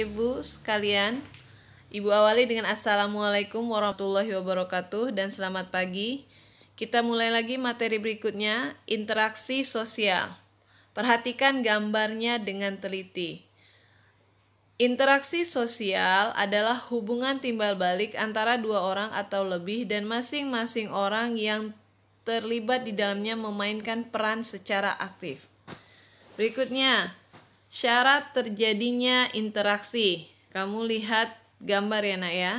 Ibu sekalian. Ibu awali dengan Assalamualaikum warahmatullahi wabarakatuh dan selamat pagi. Kita mulai lagi materi berikutnya, interaksi sosial. Perhatikan gambarnya dengan teliti. Interaksi sosial adalah hubungan timbal balik antara dua orang atau lebih dan masing-masing orang yang terlibat di dalamnya memainkan peran secara aktif. Berikutnya, syarat terjadinya interaksi. Kamu lihat gambar ya nak ya.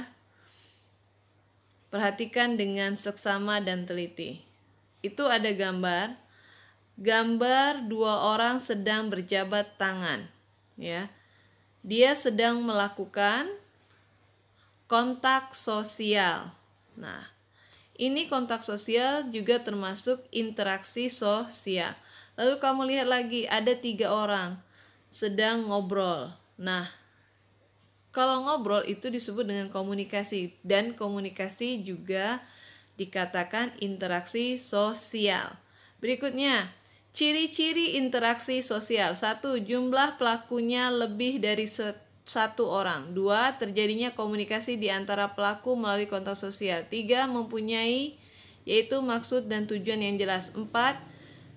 Perhatikan dengan seksama dan teliti. Itu ada gambar. Gambar dua orang sedang berjabat tangan. Ya. Dia sedang melakukan kontak sosial. Nah, ini kontak sosial juga termasuk interaksi sosial. Lalu kamu lihat lagi, ada 3 orang sedang ngobrol. Nah, kalau ngobrol itu disebut dengan komunikasi. Dan komunikasi juga dikatakan interaksi sosial. Berikutnya, ciri-ciri interaksi sosial. 1. Jumlah pelakunya lebih dari 1 orang. 2. Terjadinya komunikasi di antara pelaku melalui kontak sosial. 3. Mempunyai yaitu maksud dan tujuan yang jelas. 4.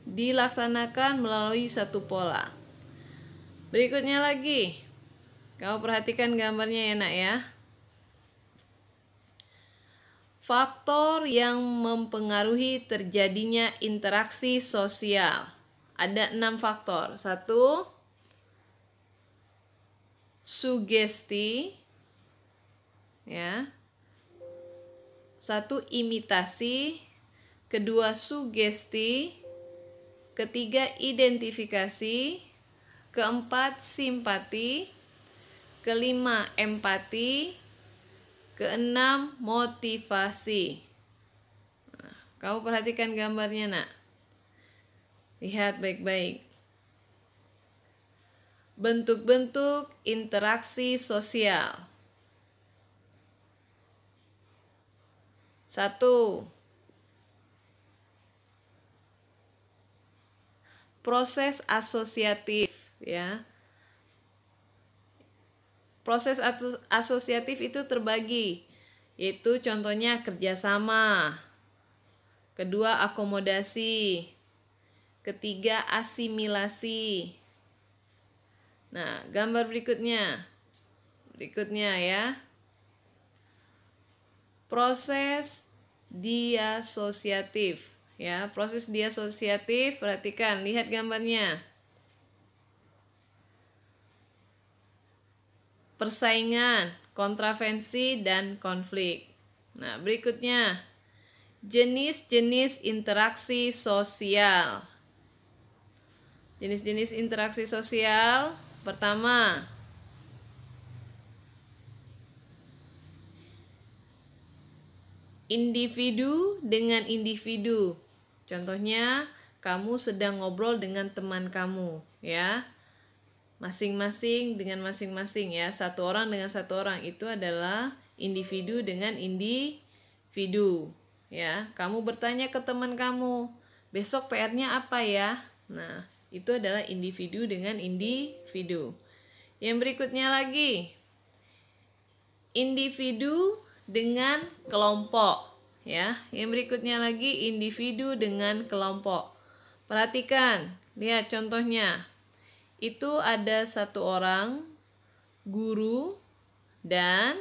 Dilaksanakan melalui satu pola. Berikutnya lagi, kamu perhatikan gambarnya ya nak ya. Faktor yang mempengaruhi terjadinya interaksi sosial. Ada 6 faktor. 1. Sugesti. Ya. 1. Imitasi. 2. Sugesti. 3. Identifikasi. 4. Simpati. 5. Empati. 6. Motivasi. Nah, kamu perhatikan gambarnya nak. Lihat baik-baik. Bentuk-bentuk interaksi sosial. 1. Proses asosiatif ya. Proses asosiatif itu terbagi, yaitu contohnya kerjasama. 2. Akomodasi. 3. Asimilasi. Nah, gambar berikutnya. Berikutnya ya. Proses diasosiatif. Ya, proses diasosiatif, perhatikan, lihat gambarnya. Persaingan, kontravensi, dan konflik. Nah, berikutnya, jenis-jenis interaksi sosial. Jenis-jenis interaksi sosial, pertama, individu dengan individu. Contohnya, kamu sedang ngobrol dengan teman kamu, ya. Masing-masing dengan masing-masing ya. Satu orang dengan satu orang itu adalah individu dengan individu, ya. Kamu bertanya ke teman kamu, besok PR-nya apa ya? Nah, itu adalah individu dengan individu. Yang berikutnya lagi, individu dengan kelompok. Ya, yang berikutnya lagi individu dengan kelompok. Perhatikan, lihat contohnya. Itu ada 1 orang guru dan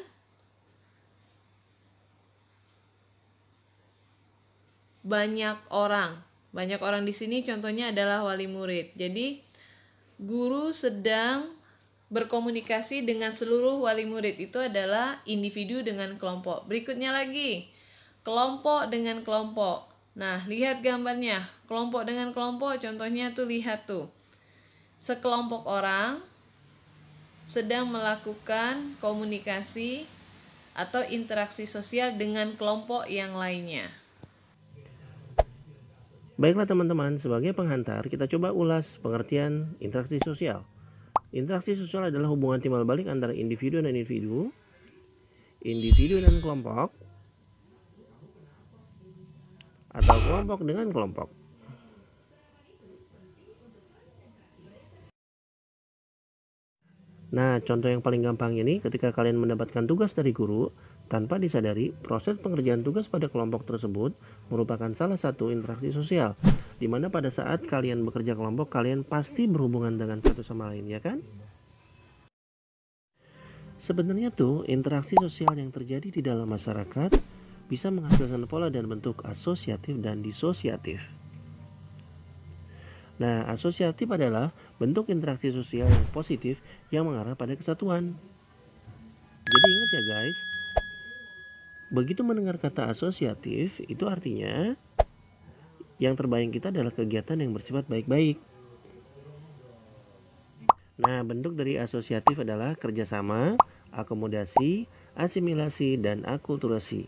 banyak orang. Banyak orang di sini contohnya adalah wali murid. Jadi guru sedang berkomunikasi dengan seluruh wali murid. Itu adalah individu dengan kelompok. Berikutnya lagi, kelompok dengan kelompok. Nah, lihat gambarnya. Kelompok dengan kelompok, contohnya tuh lihat tuh. Sekelompok orang sedang melakukan komunikasi atau interaksi sosial dengan kelompok yang lainnya. Baiklah teman-teman, sebagai penghantar kita coba ulas pengertian interaksi sosial. Interaksi sosial adalah hubungan timbal balik antara individu dan individu, individu dan kelompok, atau kelompok dengan kelompok. Nah, contoh yang paling gampang ini ketika kalian mendapatkan tugas dari guru, tanpa disadari, proses pengerjaan tugas pada kelompok tersebut merupakan salah satu interaksi sosial, di mana pada saat kalian bekerja kelompok, kalian pasti berhubungan dengan satu sama lain, ya kan? Sebenarnya tuh, interaksi sosial yang terjadi di dalam masyarakat bisa menghasilkan pola dan bentuk asosiatif dan disosiatif. Nah, asosiatif adalah bentuk interaksi sosial yang positif yang mengarah pada kesatuan. Jadi ingat ya guys, begitu mendengar kata asosiatif, itu artinya yang terbayang kita adalah kegiatan yang bersifat baik-baik. Nah, bentuk dari asosiatif adalah kerjasama, akomodasi, asimilasi, dan akulturasi.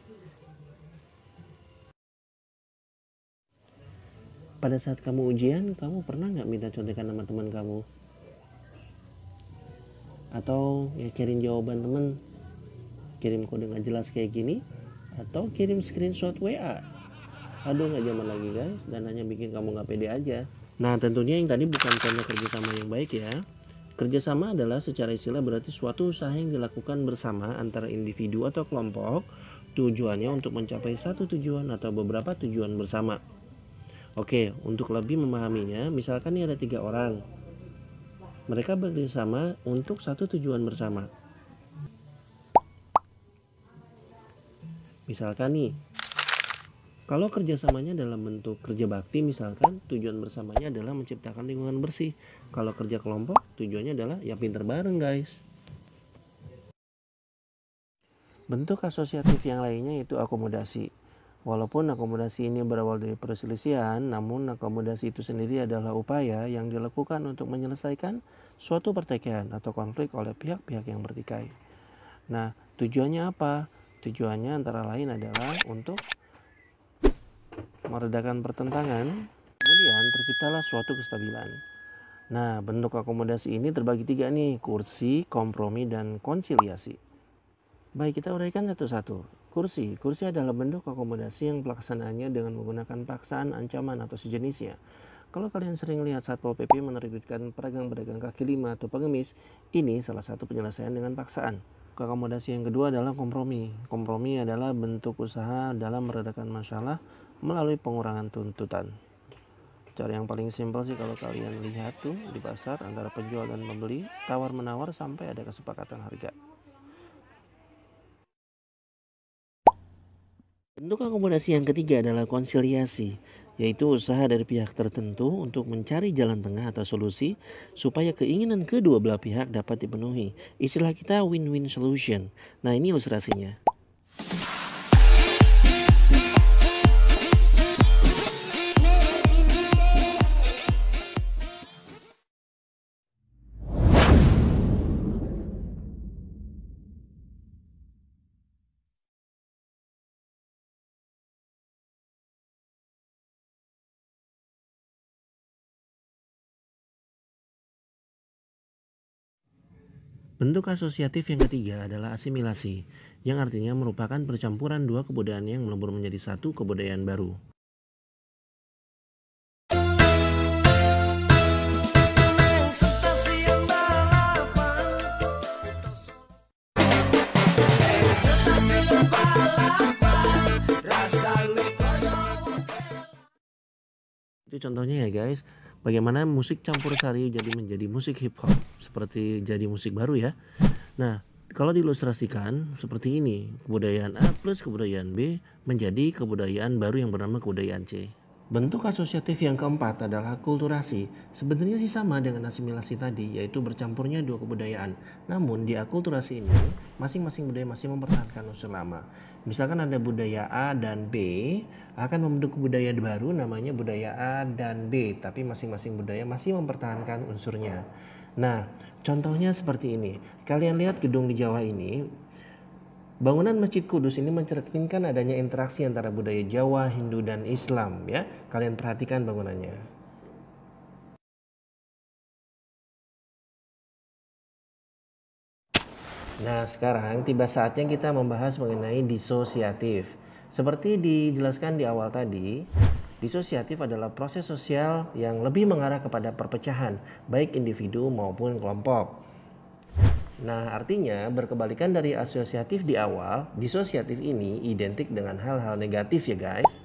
Pada saat kamu ujian, kamu pernah nggak minta contekan sama teman kamu? Atau ya kirim jawaban teman, kirim kode nggak jelas kayak gini, atau kirim screenshot WA. Aduh, nggak zaman lagi guys, dan hanya bikin kamu nggak pede aja. Nah, tentunya yang tadi bukan contoh kerjasama yang baik ya. Kerjasama adalah secara istilah berarti suatu usaha yang dilakukan bersama antara individu atau kelompok, tujuannya untuk mencapai satu tujuan atau beberapa tujuan bersama. Oke, untuk lebih memahaminya, misalkan ini ada 3 orang. Mereka bekerjasama untuk satu tujuan bersama. Misalkan nih, kalau kerjasamanya dalam bentuk kerja bakti, misalkan tujuan bersamanya adalah menciptakan lingkungan bersih. Kalau kerja kelompok, tujuannya adalah ya pinter bareng guys. Bentuk asosiatif yang lainnya yaitu akomodasi. Walaupun akomodasi ini berawal dari perselisihan, namun akomodasi itu sendiri adalah upaya yang dilakukan untuk menyelesaikan suatu pertikaian atau konflik oleh pihak-pihak yang bertikai. Nah, tujuannya apa? Tujuannya antara lain adalah untuk meredakan pertentangan, kemudian terciptalah suatu kestabilan. Nah, bentuk akomodasi ini terbagi 3 nih, kursi, kompromi, dan konsiliasi. Baik, kita uraikan satu-satu. Kursi adalah bentuk akomodasi yang pelaksanaannya dengan menggunakan paksaan, ancaman, atau sejenisnya. Kalau kalian sering lihat Satpol PP menerbitkan pedagang-pedagang kaki lima atau pengemis, ini salah satu penyelesaian dengan paksaan. Akomodasi yang kedua adalah kompromi. Kompromi adalah bentuk usaha dalam meredakan masalah melalui pengurangan tuntutan. Cara yang paling simpel sih kalau kalian lihat tuh di pasar antara penjual dan pembeli, tawar-menawar sampai ada kesepakatan harga. Bentuk akomodasi yang ketiga adalah konsiliasi, yaitu usaha dari pihak tertentu untuk mencari jalan tengah atau solusi supaya keinginan kedua belah pihak dapat dipenuhi. Istilah kita win-win solution. Nah, ini ilustrasinya. Bentuk asosiatif yang ketiga adalah asimilasi, yang artinya merupakan percampuran 2 kebudayaan yang melebur menjadi satu kebudayaan baru. Itu contohnya ya guys, bagaimana musik campur sari jadi menjadi musik hip hop, seperti jadi musik baru ya. Nah, kalau diilustrasikan seperti ini, kebudayaan A plus kebudayaan B menjadi kebudayaan baru yang bernama kebudayaan C. Bentuk asosiatif yang keempat adalah akulturasi. Sebenarnya sih sama dengan asimilasi tadi, yaitu bercampurnya 2 kebudayaan. Namun di akulturasi ini, masing-masing budaya masih mempertahankan unsur lama. Misalkan ada budaya A dan B, akan membentuk budaya baru namanya budaya A dan B, tapi masing-masing budaya masih mempertahankan unsurnya. Nah, contohnya seperti ini. Kalian lihat gedung di Jawa ini. Bangunan Masjid Kudus ini mencerminkan adanya interaksi antara budaya Jawa, Hindu, dan Islam ya. Kalian perhatikan bangunannya. Nah, sekarang tiba saatnya kita membahas mengenai disosiatif. Seperti dijelaskan di awal tadi, disosiatif adalah proses sosial yang lebih mengarah kepada perpecahan, baik individu maupun kelompok. Nah, artinya berkebalikan dari asosiatif di awal, disosiatif ini identik dengan hal-hal negatif ya guys.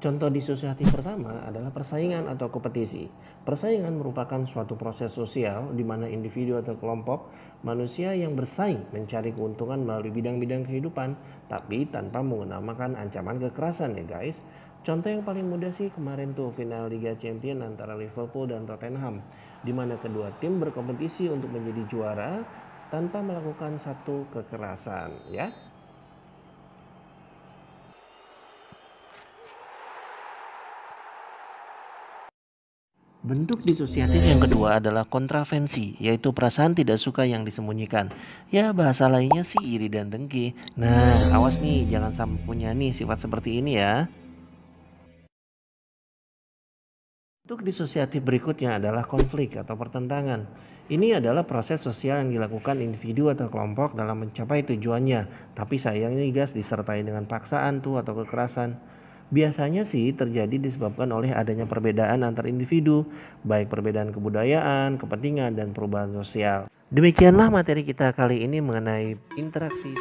Contoh disosiatif pertama adalah persaingan atau kompetisi. Persaingan merupakan suatu proses sosial di mana individu atau kelompok manusia yang bersaing mencari keuntungan melalui bidang-bidang kehidupan, tapi tanpa menggunakan ancaman kekerasan ya guys. Contoh yang paling mudah sih kemarin tuh final Liga Champions antara Liverpool dan Tottenham, di mana kedua tim berkompetisi untuk menjadi juara tanpa melakukan satu kekerasan ya. Bentuk disosiatif yang kedua adalah kontravensi, yaitu perasaan tidak suka yang disembunyikan. Ya, bahasa lainnya sih iri dan dengki. Nah, awas nih, jangan sampai punya nih sifat seperti ini ya. Bentuk disosiatif berikutnya adalah konflik atau pertentangan. Ini adalah proses sosial yang dilakukan individu atau kelompok dalam mencapai tujuannya. Tapi sayangnya guys, disertai dengan paksaan tuh atau kekerasan. Biasanya sih terjadi disebabkan oleh adanya perbedaan antar individu, baik perbedaan kebudayaan, kepentingan, dan perubahan sosial. Demikianlah materi kita kali ini mengenai interaksi.